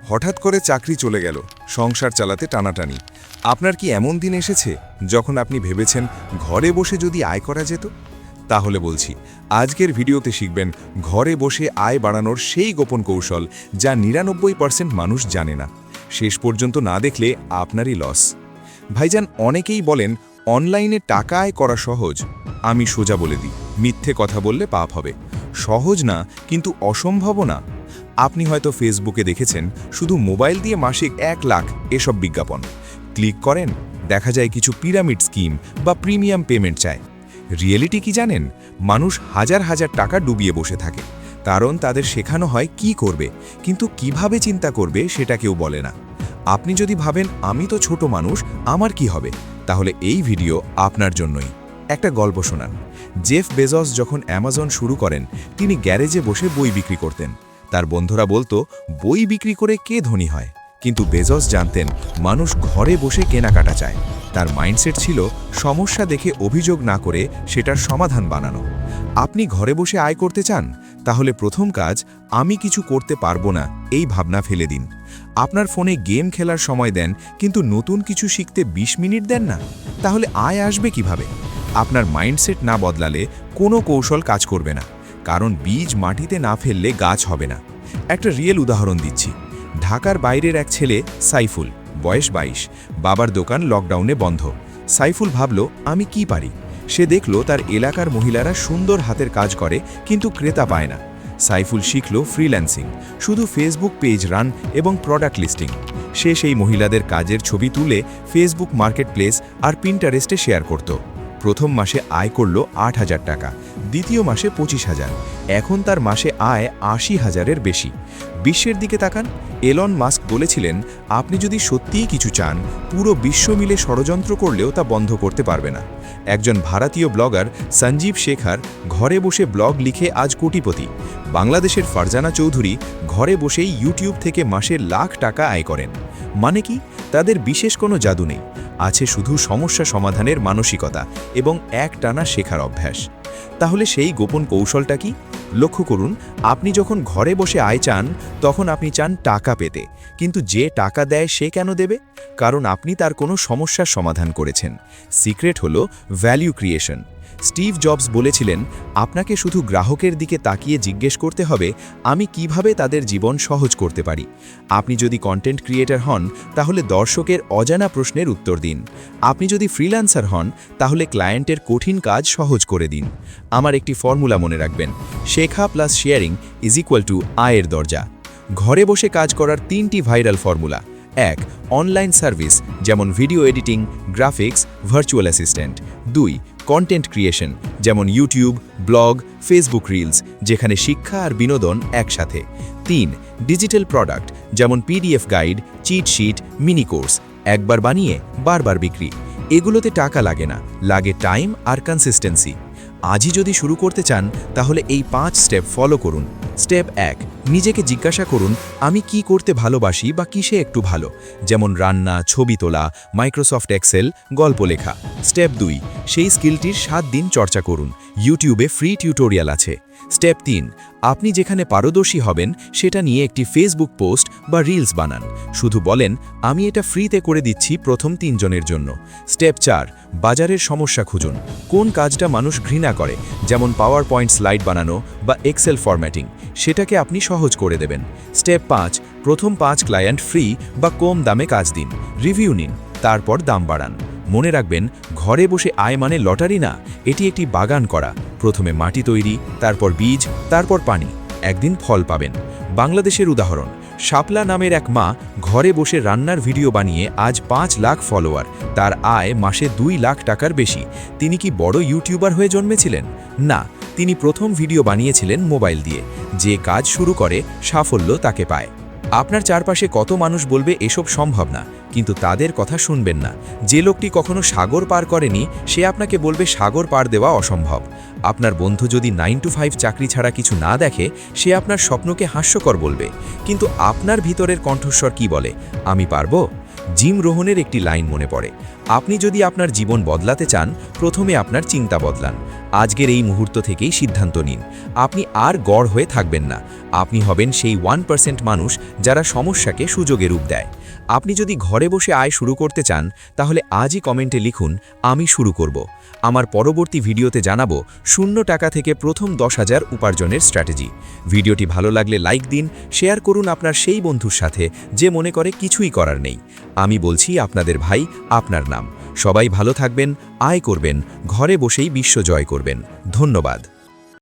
হঠাৎ করে চাকরি চলে গেল, সংসার চালাতে টানাটানি। আপনার কি এমন দিন এসেছে যখন আপনি ভেবেছেন ঘরে বসে যদি আয় করা যেত? তাহলে বলছি, আজকের ভিডিওতে শিখবেন ঘরে বসে আয় বাড়ানোর সেই গোপন কৌশল যা ৯৯% মানুষ জানে না। শেষ পর্যন্ত না দেখলে আপনারই লস। ভাইজান, অনেকেই বলেন অনলাইনে টাকা আয় করা সহজ। আমি সোজা বলে দিই, মিথ্যে কথা বললে পাপ হবে। সহজ না, কিন্তু অসম্ভবও না। আপনি হয়তো ফেসবুকে দেখেছেন শুধু মোবাইল দিয়ে মাসিক ১ লাখ এসব বিজ্ঞাপন। ক্লিক করেন, দেখা যায় কিছু পিরামিড স্কিম বা প্রিমিয়াম পেমেন্ট চায়। রিয়েলিটি কি জানেন? মানুষ হাজার হাজার টাকা ডুবিয়ে বসে থাকে, কারণ তাদের শেখানো হয় কি করবে, কিন্তু কিভাবে চিন্তা করবে সেটা কেউ বলে না। আপনি যদি ভাবেন আমি তো ছোট মানুষ, আমার কি হবে, তাহলে এই ভিডিও আপনার জন্যই। একটা গল্প শোনান। জেফ বেজস যখন অ্যামাজন শুরু করেন, তিনি গ্যারেজে বসে বই বিক্রি করতেন। তার বন্ধুরা বলতো, বই বিক্রি করে কে ধনী হয়? কিন্তু বেজস জানতেন মানুষ ঘরে বসে কেনাকাটা চায়। তার মাইন্ডসেট ছিল সমস্যা দেখে অভিযোগ না করে সেটার সমাধান বানানো। আপনি ঘরে বসে আয় করতে চান? তাহলে প্রথম কাজ, আমি কিছু করতে পারবো না এই ভাবনা ফেলে দিন। আপনার ফোনে গেম খেলার সময় দেন, কিন্তু নতুন কিছু শিখতে ২০ মিনিট দেন না, তাহলে আয় আসবে কিভাবে? আপনার মাইন্ডসেট না বদলালে কোনো কৌশল কাজ করবে না, কারণ বীজ মাটিতে না ফেললে গাছ হবে না। একটা রিয়েল উদাহরণ দিচ্ছি। ঢাকার বাইরের এক ছেলে সাইফুল, বয়স ২২, বাবার দোকান লকডাউনে বন্ধ। সাইফুল ভাবল, আমি কি পারি? সে দেখল তার এলাকার মহিলারা সুন্দর হাতের কাজ করে, কিন্তু ক্রেতা পায় না। সাইফুল শিখল ফ্রিল্যান্সিং, শুধু ফেসবুক পেজ রান এবং প্রোডাক্ট লিস্টিং। সে সেই মহিলাদের কাজের ছবি তুলে ফেসবুক মার্কেটপ্লেস আর পিন্টারেস্টে শেয়ার করত। প্রথম মাসে আয় করল ৮,০০০ টাকা, দ্বিতীয় মাসে ২৫,০০০। এখন তার মাসে আয় ৮০,০০০-এর বেশি। বিশ্বের দিকে তাকান। এলন মাস্ক বলেছিলেন, আপনি যদি সত্যিই কিছু চান, পুরো বিশ্ব মিলে ষড়যন্ত্র করলেও তা বন্ধ করতে পারবে না। একজন ভারতীয় ব্লগার সঞ্জীব শেখার ঘরে বসে ব্লগ লিখে আজ কোটিপতি। বাংলাদেশের ফারজানা চৌধুরী ঘরে বসেই ইউটিউব থেকে মাসে লাখ টাকা আয় করেন। মানে কি? তাদের বিশেষ কোনো জাদু নেই, আছে শুধু সমস্যা সমাধানের মানসিকতা এবং একটানা শেখার অভ্যাস। তাহলে সেই গোপন কৌশলটা কি? লক্ষ্য করুন, আপনি যখন ঘরে বসে আয় চান, তখন আপনি চান টাকা পেতে, কিন্তু যে টাকা দেয় সে কেন দেবে? কারণ আপনি তার কোনো সমস্যার সমাধান করেছেন। সিক্রেট হলো ভ্যালু ক্রিয়েশন। স্টিভ জবস বলেছিলেন, আপনাকে শুধু গ্রাহকের দিকে তাকিয়ে জিজ্ঞেস করতে হবে, আমি কিভাবে তাদের জীবন সহজ করতে পারি। আপনি যদি কন্টেন্ট ক্রিয়েটর হন, তাহলে দর্শকের অজানা প্রশ্নের উত্তর দিন। আপনি যদি ফ্রিল্যান্সার হন, তাহলে ক্লায়েন্টের কঠিন কাজ সহজ করে দিন। আমার একটি ফর্মুলা মনে রাখবেন, শেখা plus sharing is equal to আয়ের দরজা। ঘরে বসে কাজ করার ৩টি ভাইরাল ফর্মুলা। ১. অনলাইন সার্ভিস, যেমন video editing, graphics, virtual assistant. ২. Content creation, যেমন ইউটিউব, ব্লগ, ফেসবুক রিলস, যেখানে শিক্ষা আর বিনোদন একসাথে। ৩. ডিজিটাল প্রোডাক্ট, যেমন PDF guide, cheat sheet, mini course, একবার বানিয়ে বারবার বিক্রি। এগুলোতে টাকা লাগে না, লাগে টাইম আর কনসিস্টেন্সি। আজই যদি শুরু করতে চান, তাহলে এই ৫ স্টেপ ফলো করুন। স্টেপ ১. নিজেকে জিজ্ঞাসা করুন, আমি কি করতে ভালোবাসি বা কিসে একটু ভালো, যেমন রান্না, ছবি তোলা, মাইক্রোসফট এক্সেল, গল্প লেখা। স্টেপ ২. সেই স্কিলটির ৭ দিন চর্চা করুন, ইউটিউবে ফ্রি টিউটোরিয়াল আছে। স্টেপ ৩. আপনি যেখানে পারদর্শী হবেন সেটা নিয়ে একটি ফেসবুক পোস্ট বা রিলস বানান, শুধু বলেন, আমি এটা ফ্রিতে করে দিচ্ছি প্রথম ৩ জনের জন্য। স্টেপ ৪. বাজারের সমস্যা খুঁজুন, কোন কাজটা মানুষ ঘৃণা করে, যেমন পাওয়ার পয়েন্ট স্লাইড বানানো বা এক্সেল ফরম্যাটিং, সেটাকে আপনি সহজ করে দেবেন। স্টেপ ৫. প্রথম ৫ ক্লায়েন্ট ফ্রি বা কম দামে কাজ দিন, রিভিউ নিন, তারপর দাম বাড়ান। মনে রাখবেন, ঘরে বসে আয় মানে লটারি না, এটি একটি বাগান করা। প্রথমে মাটি তৈরি, তারপর বীজ, তারপর পানি, একদিন ফল পাবেন। বাংলাদেশের উদাহরণ, শাপলা নামের এক মা ঘরে বসে রান্নার ভিডিও বানিয়ে আজ ৫ লাখ ফলোয়ার, তার আয় মাসে ২ লাখ টাকার বেশি। তিনি কি বড় ইউটিউবার হয়ে জন্মেছিলেন? না, তিনি প্রথম ভিডিও বানিয়েছিলেন মোবাইল দিয়ে। যে কাজ শুরু করে, সাফল্য তাকে পায়। আপনার চারপাশে কত মানুষ বলবে এসব সম্ভব না, কিন্তু তাদের কথা শুনবেন না। যে লোকটি কখনো সাগর পার করেনি, সে আপনাকে বলবে সাগর পার দেওয়া অসম্ভব। আপনার বন্ধু যদি 9 to 5 চাকরি ছাড়া কিছু না দেখে, সে আপনার স্বপ্নকে হাস্যকর বলবে। কিন্তু আপনার ভিতরের কণ্ঠস্বর কি বলে? আমি পারবো। জিম রোহনের একটি লাইন মনে পড়ে, আপনি যদি আপনার জীবন বদলাতে চান, প্রথমে আপনার চিন্তা বদলান। আজকের এই মুহূর্ত থেকেই সিদ্ধান্ত নিন। আপনি আর গড় হয়ে থাকবেন না, আপনি হবেন সেই 1% মানুষ যারা সমস্যাকে সুযোগে রূপ দেয়। আপনি যদি ঘরে বসে আয় শুরু করতে চান, তাহলে আজই কমেন্টে লিখুন আমি শুরু করব। আমার পরবর্তী ভিডিওতে জানাবো 0 টাকা থেকে প্রথম 10,000 উপার্জনের স্ট্র্যাটেজি। ভিডিওটি ভালো লাগলে লাইক দিন, শেয়ার করুন আপনার সেই বন্ধুর সাথে যে মনে করে কিছুই করার নেই। আমি বলছি আপনাদের ভাই, আপনার নাম। সবাই ভালো থাকবেন, আয় করবেন, ঘরে বসেই বিশ্ব জয় করবেন। ধন্যবাদ।